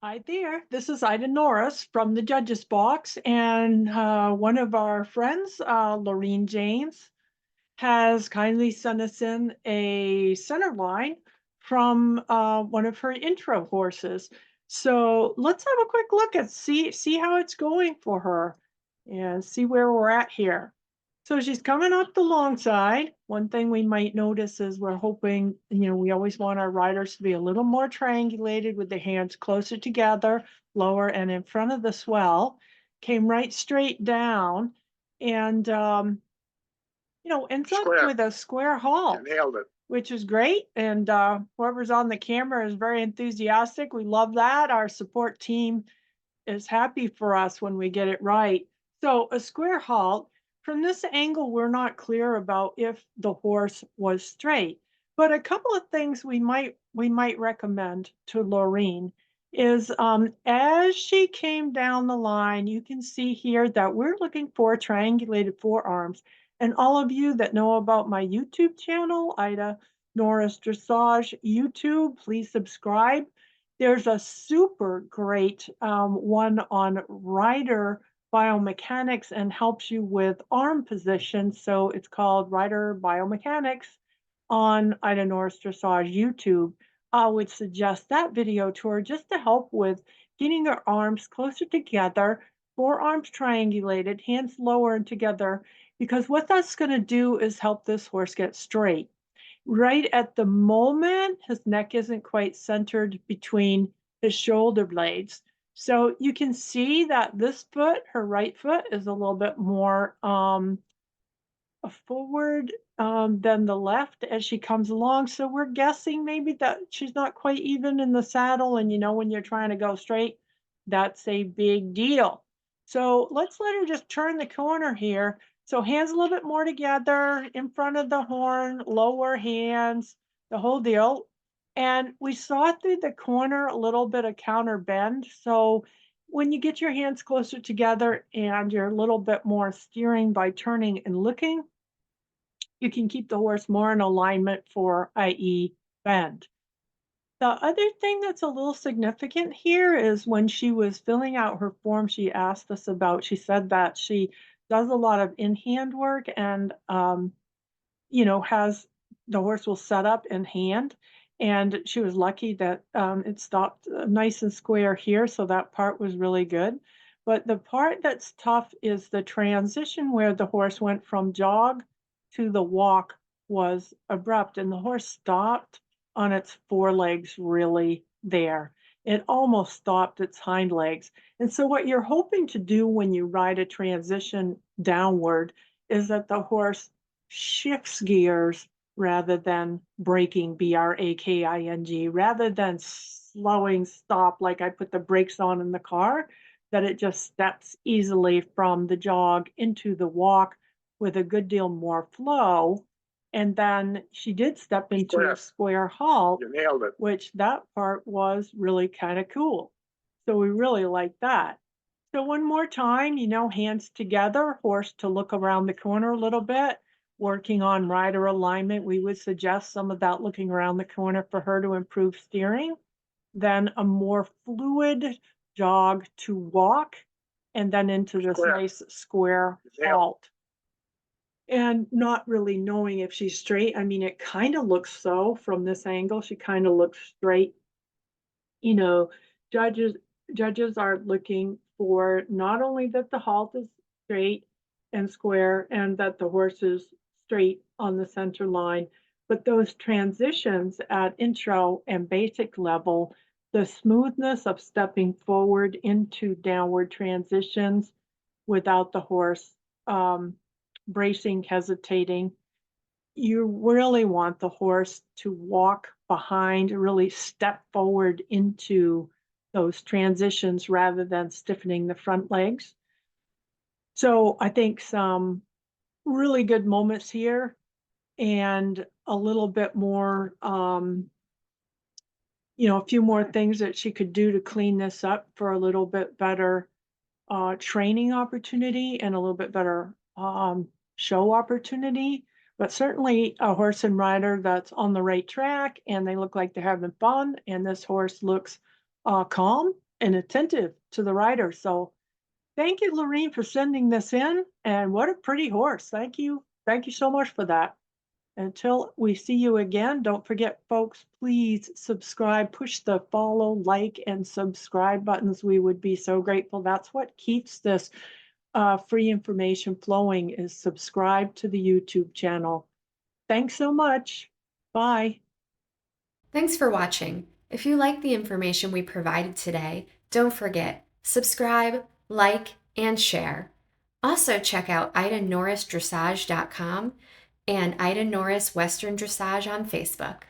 Hi there. This is Ida Norris from the Judges Box, and one of our friends, Laureen James, has kindly sent us in a Centerline from one of her intro horses. So let's have a quick look at see how it's going for her, and see where we're at here. So she's coming up the long side. One thing we might notice is we're hoping, we always want our riders to be a little more triangulated with the hands closer together, lower and in front of the swell. Came right straight down and, ends up Square. with a square You halt, nailed it. which is great. And whoever's on the camera is very enthusiastic. We love that. Our support team is happy for us when we get it right. So a square halt, from this angle, we're not clear about if the horse was straight. But a couple of things we might recommend to Laureen is as she came down the line, you can see here that we're looking for triangulated forearms. And all of you that know about my YouTube channel, Ida Norris Dressage YouTube, please subscribe. There's a super great one on rider biomechanics and helps you with arm position. So it's called Rider Biomechanics on Ida Norris Dressage YouTube. I would suggest that video to her just to help with getting her arms closer together, forearms triangulated, hands lower and together, because what that's going to do is help this horse get straight. Right at the moment, his neck isn't quite centered between his shoulder blades. So you can see that this foot, her right foot, is a little bit more forward than the left as she comes along. So we're guessing maybe that she's not quite even in the saddle. And when you're trying to go straight, that's a big deal. So let's let her just turn the corner here. So hands a little bit more together in front of the horn, lower hands, the whole deal. And we saw through the corner a little bit of counter bend. So when you get your hands closer together and you're a little bit more steering by turning and looking, you can keep the horse more in alignment for, i.e., bend. The other thing that's a little significant here is when she was filling out her form, she asked us about, she said that she does a lot of in-hand work and, has the horse will set up in hand. And she was lucky that it stopped nice and square here. So that part was really good. But the part that's tough is the transition where the horse went from jog to the walk was abrupt and the horse stopped on its forelegs really there. It almost stopped its hind legs. And so what you're hoping to do when you ride a transition downward is that the horse shifts gears rather than braking, braking, rather than slowing stop like I put the brakes on in the car, that it just steps easily from the jog into the walk with a good deal more flow. And then she did step into a Square. square halt, You nailed it. which that part was really kind of cool. So we really like that. So one more time, hands together, horse to look around the corner a little bit, working on rider alignment. We would suggest some of that looking around the corner for her to improve steering. Then a more fluid jog to walk, and then into this Square. nice square You nailed halt. And not really knowing if she's straight. I mean, it kind of looks so from this angle. She kind of looks straight. You know, judges judges are looking for not only that the halt is straight and square and that the horse is straight on the center line, but those transitions at intro and basic level, the smoothness of stepping forward into downward transitions without the horse bracing, hesitating. You really want the horse to walk behind, really step forward into those transitions rather than stiffening the front legs. So I think some really good moments here and a little bit more, a few more things that she could do to clean this up for a little bit better training opportunity and a little bit better show opportunity. But certainly a horse and rider that's on the right track and they look like they're having fun. And this horse looks calm and attentive to the rider. So thank you, Lorene, for sending this in. And what a pretty horse. Thank you. Thank you so much for that. Until we see you again, don't forget, folks, please subscribe, push the follow, like, and subscribe buttons. We would be so grateful. That's what keeps this free information flowing, is subscribe to the YouTube channel. Thanks so much. Bye. Thanks for watching. If you like the information we provided today, don't forget, subscribe, like, and share. Also check out IdaNorrisDressage.com and Ida Norris Western Dressage on Facebook.